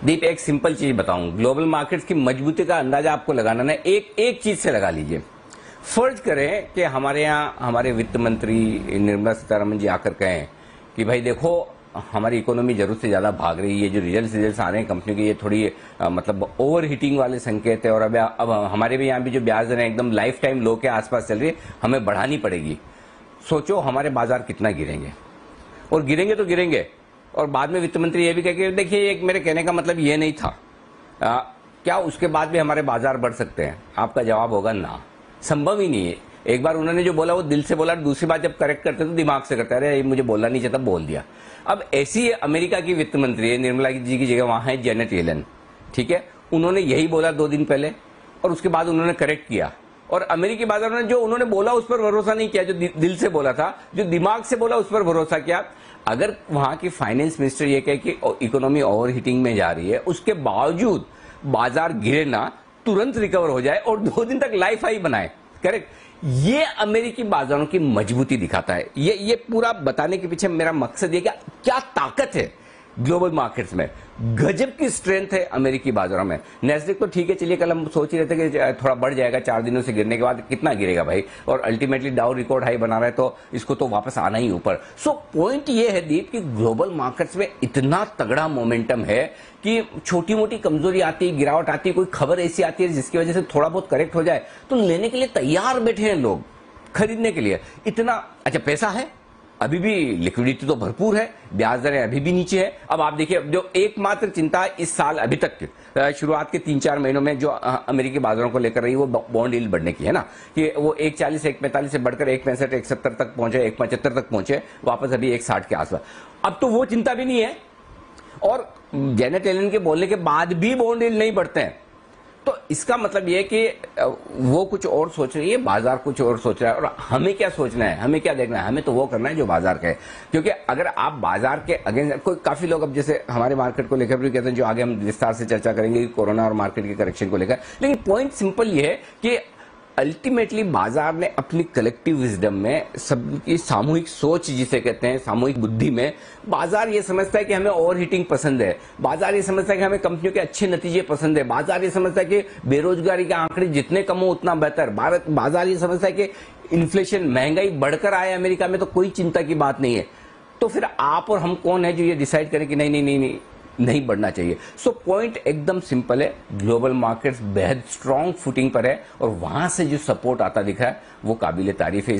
दीप, एक सिंपल चीज बताऊं, ग्लोबल मार्केट्स की मजबूती का अंदाजा आपको लगाना ना एक चीज से लगा लीजिए। फर्ज करें कि हमारे यहाँ हमारे वित्त मंत्री निर्मला सीतारमण जी आकर कहें कि भाई देखो हमारी इकोनॉमी जरूरत से ज्यादा भाग रही है, जो रिजल्ट आ रहे हैं कंपनी के ये थोड़ी मतलब ओवर हीटिंग वाले संकेत है, और अब हमारे भी यहाँ भी जो ब्याज दरें एकदम लाइफ टाइम लो के आसपास चल रही है, हमें बढ़ानी पड़ेगी। सोचो हमारे बाजार कितना गिरेंगे, और गिरेंगे तो गिरेंगे। और बाद में वित्त मंत्री ये भी कहे देखिए एक मेरे कहने का मतलब ये नहीं था, क्या उसके बाद भी हमारे बाजार बढ़ सकते हैं? आपका जवाब होगा ना, संभव ही नहीं है। एक बार उन्होंने जो बोला वो दिल से बोला, दूसरी बात जब करेक्ट करते तो दिमाग से करते, अरे मुझे बोलना नहीं चाहता बोल दिया। अब ऐसी अमेरिका की वित्त मंत्री है, निर्मला जी की जगह वहां है जेनेट येलन, ठीक है, उन्होंने यही बोला 2 दिन पहले और उसके बाद उन्होंने करेक्ट किया। और अमेरिकी बाजार ने जो उन्होंने बोला उस पर भरोसा नहीं किया, जो दिल से बोला था, जो दिमाग से बोला उस पर भरोसा किया। अगर वहां की फाइनेंस मिनिस्टर ये कहे कि इकोनॉमी ओवर हीटिंग में जा रही है, उसके बावजूद बाजार गिरे ना, तुरंत रिकवर हो जाए और 2 दिन तक लाइफ हाई बनाए, करेक्ट, ये अमेरिकी बाजारों की मजबूती दिखाता है। ये पूरा बताने के पीछे मेरा मकसद ये क्या ताकत है ग्लोबल मार्केट्स में, गजब की स्ट्रेंथ है अमेरिकी बाजारों में। नेस्डेक तो ठीक है, चलिए कल हम सोच ही रहे थे कि थोड़ा बढ़ जाएगा, 4 दिनों से गिरने के बाद कितना गिरेगा भाई, और अल्टीमेटली डाउ रिकॉर्ड हाई बना रहा है तो इसको तो वापस आना ही ऊपर। सो पॉइंट ये है दीप कि ग्लोबल मार्केट्स में इतना तगड़ा मोमेंटम है कि छोटी मोटी कमजोरी आती है, गिरावट आती है, कोई खबर ऐसी आती है जिसकी वजह से थोड़ा बहुत करेक्ट हो जाए तो लेने के लिए तैयार बैठे हैं लोग, खरीदने के लिए इतना। अच्छा पैसा है, अभी भी लिक्विडिटी तो भरपूर है, ब्याज दरें अभी भी नीचे है। अब आप देखिए, जो एकमात्र चिंता इस साल अभी तक शुरुआत के 3-4 महीनों में जो अमेरिकी बाजारों को लेकर रही वो बॉन्ड यील्ड बढ़ने की है ना, कि वो 1.40 1.45 से बढ़कर 1.65 1.70 तक पहुंचे, 1.75 तक पहुंचे, वापस अभी 1.60 के आसपास। अब तो वो चिंता भी नहीं है, और जेनेट येलन के बोलने के बाद भी बॉन्ड यील्ड नहीं बढ़ते हैं। तो इसका मतलब यह है कि वो कुछ और सोच रही है, बाजार कुछ और सोच रहा है, और हमें क्या सोचना है, हमें क्या देखना है, हमें तो वो करना है जो बाजार का है। क्योंकि अगर आप बाजार के अगेंस्ट, कोई काफी लोग अब जैसे हमारे मार्केट को लेकर भी कहते हैं, जो आगे हम विस्तार से चर्चा करेंगे कोरोना और मार्केट के करेक्शन को लेकर, लेकिन पॉइंट सिंपल ये है कि अल्टीमेटली बाजार ने अपनी कलेक्टिव विजडम में, सबकी सामूहिक सोच जिसे कहते हैं, सामूहिक बुद्धि में, बाजार ये समझता है कि हमें ओवर हीटिंग पसंद है, बाजार ये समझता है कि हमें कंपनियों के अच्छे नतीजे पसंद है, बाजार ये समझता है कि बेरोजगारी के आंकड़े जितने कम हो उतना बेहतर, बाजार ये समझता है कि इन्फ्लेशन, महंगाई बढ़कर आए अमेरिका में तो कोई चिंता की बात नहीं है। तो फिर आप और हम कौन है जो ये डिसाइड करें कि नहीं नहीं नहीं नहीं नहीं बढ़ना चाहिए? सो पॉइंट एकदम सिंपल है, ग्लोबल मार्केट्स बेहद स्ट्रांग फुटिंग पर है, और वहां से जो सपोर्ट आता दिखा है वो काबिले तारीफ है।